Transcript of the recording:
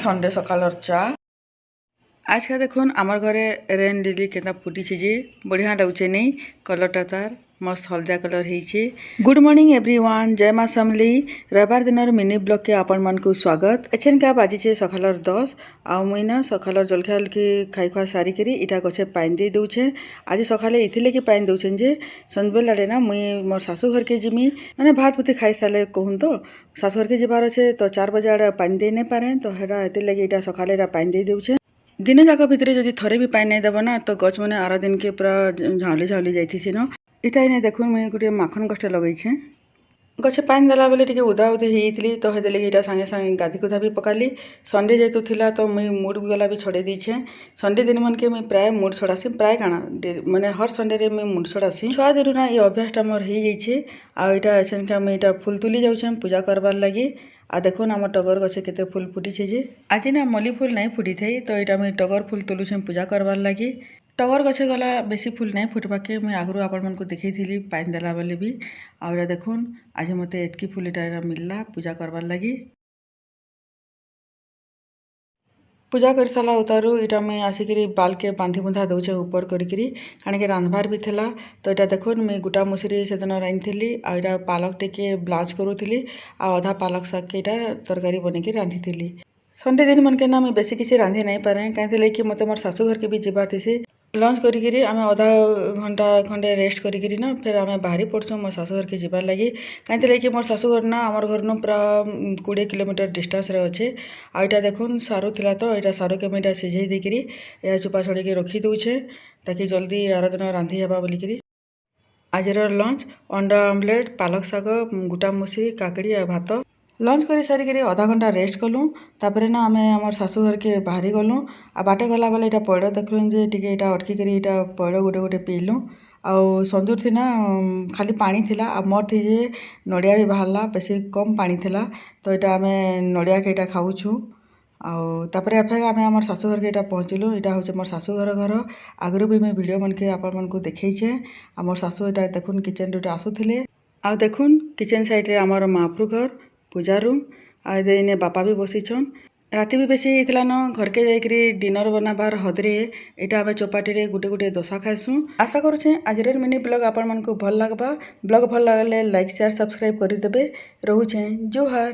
সন্ডে সকালর চা। আজকে দেখুন আমার ঘরে রেন লিলি কেনা ফুটিছে যে বঢ়িয়া লাগুছে নেই কলরটা তার মস্ত হলদিয়া কলর হয়েছে। গুড মর্নিং এভরিওয়ান, জয় মা সমলি। রবিবার দিনের মিনি ব্লগকে আপন মানকু স্বাগত। এছেনকা বাজিছে সকালর 10 ଆଉ মুই না সকালর জলখিয়া খাই খুয়া সারিকি ইটা গছে পানি দিয়ে দেউছে। আজ সকালে ইথিলেকি পানি দেউছেন যে সন্ধ্যাবেল আড়ে না মুই মোর শাশু ঘরকে জিমি, মানে ভাত পুতি খাই সারে কহুন তো শাশু ঘরকে যাবার আছে, তো 4 বাজে আড়ে পানি দিয়ে নেই পারে, তো হেটা এতিরলাগি ইটা সকালে এটা পানি দিয়ে দেউছে। दिन जाक भितर जदि थरे भी पानी नहीं देव ना तो गच मैंने आर दिन के पूरा झाउली झाउली जाइथी न। इटा नहीं देखुन मुझे गोटे माखन गछटे लगेछे। गछे पानी देला बेले टिके उदा उदी होइतली, तो हेदे लगी इटा संगे संगे गाधी गुधा भी पकाली। संडे जेतु थिला तो मुई मूड गला भी छड़े दीछे। संडे दिन मन के मुई प्राय मूड छड़ासी, प्राय काना माने हर संडे रे मुई मूड छड़ासी। छुआ दिन ना ये अभ्यासटा मोर हो जाइछे। आ इटा एछनका मुई इटा फूल तुली जाउछे पूजा करबार लगी। आ देखुन आम टगर गछे केते फूल फुटीछे जे। आज ना मल्ली फूल नहीं फुटी थी, तो इटा मुई टगर फूल तुलुछे पूजा करबार लगी। टगर गछे गला बेसी फूल नहीं फुटबाके मुई आगरू आपण मानकु देखैथिली पानी देला बेले भी। आ इटा देखुन आज मते एतकी फूल इटा मिलला पूजा करबार लगी। पूजा कर सारा उतारू इटा मुई आसिकी बाल के बांधी बुंधा दौचे ऊपर करी कारण के रांधबार भी थिला। तो इटा देखुन मुई गुटा मुसरी से दिन रांधीली। आ इटा पालक टिके ब्लांच करूथली आ अधा पालक शाग के इटा तरकारी बनेकी रांधीली। संडे दिन मन के ना मुई बेसी किसी रांधि नहीं पारे कहीं कि मते मोर शाशु घर के भी जीवार थी। लंच करी आम अधा घंटा खंडे रेस्ट करी ना फिर आम बाहरी पड़छुँ मोर शाशु घर के जीवार लगी। कहीं कि मोर शाशु घर ना आमर घर न पूरा 20 किलोमीटर डिस्टेंस रे अच्छे। आ इटा देखुन सारू थिला तो इटा सारू के मुझे सिझे देकरी या चुपा छड़ी रखी दूचे ताकि जल्दी आर दिन रांधि हेबा बोलिकी। आजर लंच अंडा ऑमलेट, पालक शाग, गुटा मुसी, काकड़ी आ भात। लंच कर सारिकी अधा घंटा रेस्ट कलु। तापर ना आम आम शाशु घर के बाहरी गलु। आ बाटे गला बेले इटा पइड़ देखलु जे टिके इटा अटकी करी इटा पइड़ गोटे गोटे पीलु। आउ संजूर थी ना खाली पानी थिला। आ मोर थी जे नड़िया भी बाहरला, बेसी कम पानी थिला, तो इटा आम नड़िया के इटा खाऊछु। आउ तापर फिर आम आम शाशु घर के इटा पहुँचलु। इटा हूँ मोर शाशु घर आगरू भी मुझे वीडियो मन के आपण मानकु देखैछे। आ मोर शाशु इटा देखुन किचन रे आसुथिले। आ देखुन किचन साइड रे आमर महाप्रभु घर पूजा रूम। आ इने बापा भी बसीछन। राति भी बेसी होइतला न घर के जाइकरी डिनर बनाबार हदरे इटा आम चौपाटी रे गुटे गुटे दोसा खाइसु। आशा करुछे आजर मिनी ब्लॉग आपण मानकु भल लागबा। ब्लॉग भल लागले लाइक शेयर सब्सक्राइब करि देबे। रहुछे जुहार।